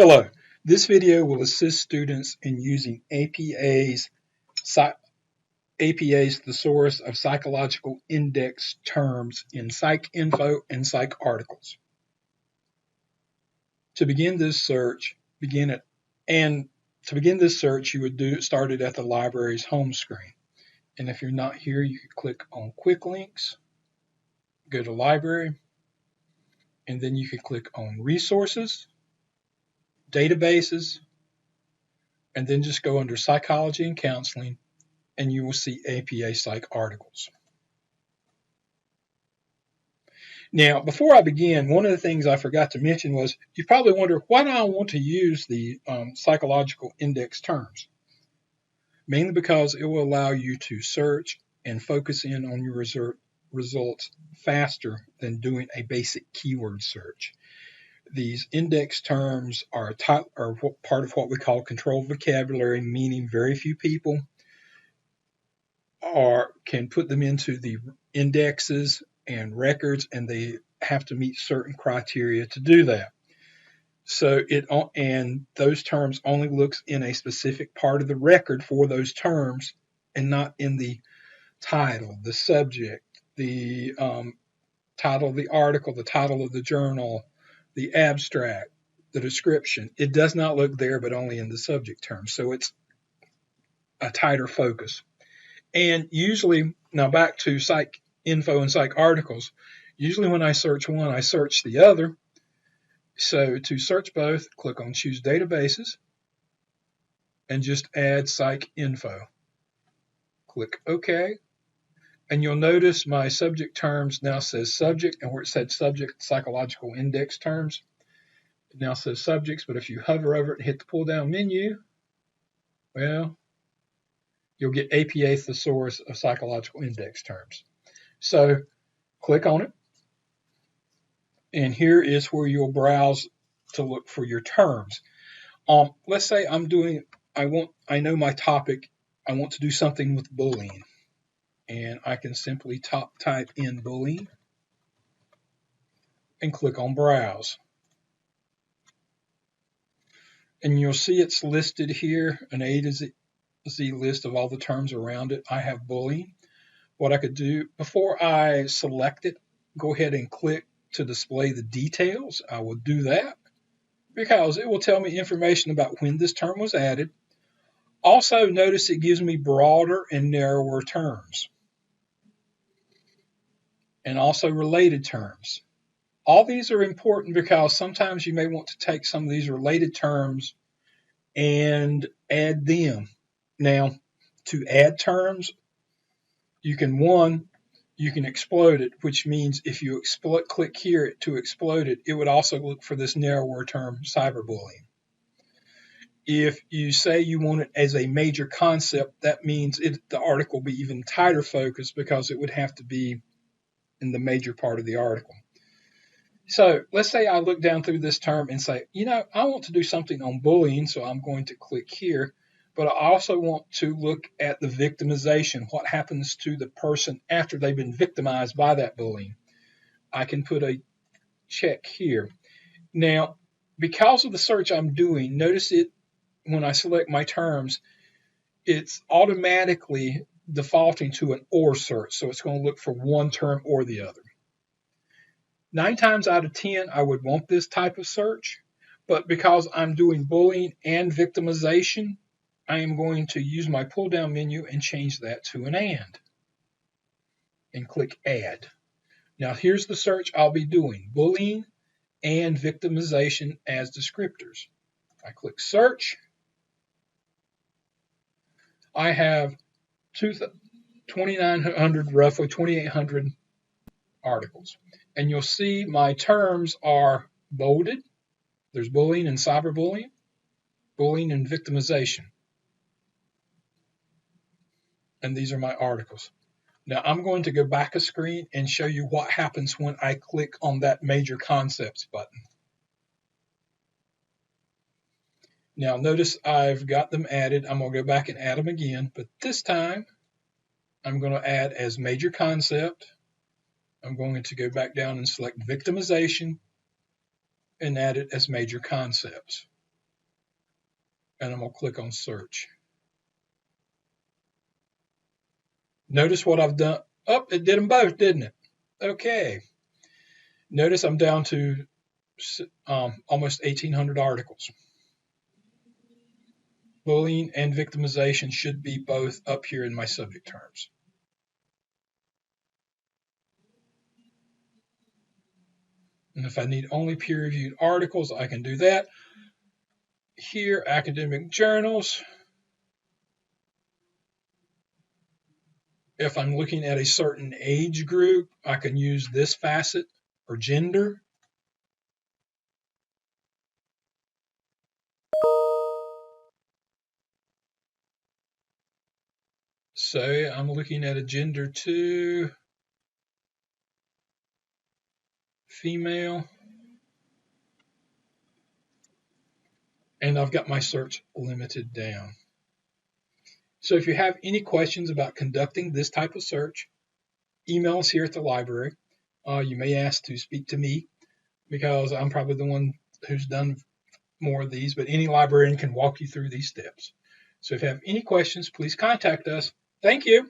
Hello, this video will assist students in using APA's Thesaurus of Psychological Index terms in PsycInfo and PsycArticles. To begin this search, you would start it at the library's home screen. And if you're not here, you can click on Quick Links, go to Library, and then you can click on Resources, Databases, and then just go under Psychology and Counseling, and you will see APA PsycArticles. Now, before I begin, one of the things I forgot to mention was you probably wonder, why do I want to use the psychological index terms? Mainly because it will allow you to search and focus in on your results faster than doing a basic keyword search. These index terms are part of what we call controlled vocabulary, meaning very few people can put them into the indexes and records, and they have to meet certain criteria to do that. So those terms only looks in a specific part of the record for those terms, and not in the title, the subject, the title of the article, the title of the journal, the abstract, the description. It does not look there, but only in the subject term. So it's a tighter focus. And usually, now back to PsycInfo and PsycArticles, usually when I search one, I search the other. So to search both, click on Choose Databases and just add PsycInfo. Click OK. And you'll notice my subject terms now says subject, and where it said subject psychological index terms, it now says subjects. But if you hover over it and hit the pull down menu, well, you'll get APA Thesaurus of Psychological Index Terms. So click on it, and here is where you'll browse to look for your terms. Let's say I know my topic, I want to do something with bullying, and I can simply type in bullying and click on Browse. And you'll see it's listed here, an A to Z list of all the terms around it. I have bullying. What I could do, before I select it, go ahead and click to display the details. I will do that because it will tell me information about when this term was added. Also, notice it gives me broader and narrower terms, and also related terms. All these are important because sometimes you may want to take some of these related terms and add them. Now, to add terms, you can explode it, which means if you click here to explode it, it would also look for this narrower term, cyberbullying. If you say you want it as a major concept, that means the article will be even tighter focused because it would have to be in the major part of the article. So let's say I look down through this term and say, I want to do something on bullying, so I'm going to click here. But I also want to look at the victimization, what happens to the person after they've been victimized by that bullying. I can put a check here. Now, because of the search I'm doing, notice it when I select my terms, it's automatically defaulting to an or search. So it's going to look for one term or the other. 9 times out of 10, I would want this type of search. But because I'm doing bullying and victimization, I am going to use my pull-down menu and change that to an and click Add. Now here's the search I'll be doing, bullying and victimization as descriptors. I click Search. I have 2,900, roughly 2,800 articles. And you'll see my terms are bolded. There's bullying and cyberbullying, bullying and victimization. And these are my articles. Now I'm going to go back a screen and show you what happens when I click on that major concepts button. Now notice I've got them added. I'm going to go back and add them again, but this time I'm going to add as major concept. I'm going to go back down and select victimization and add it as major concepts. and I'm going to click on search. Notice what I've done. Oh, it did them both, didn't it? Okay. Notice I'm down to almost 1,800 articles. Bullying and victimization should be both up here in my subject terms. And if I need only peer-reviewed articles, I can do that. Here, academic journals. If I'm looking at a certain age group, I can use this facet, or gender. So I'm looking at a gender 2, female, and I've got my search limited down. So if you have any questions about conducting this type of search, email us here at the library. You may ask to speak to me because I'm probably the one who's done more of these, but any librarian can walk you through these steps. So if you have any questions, please contact us. Thank you.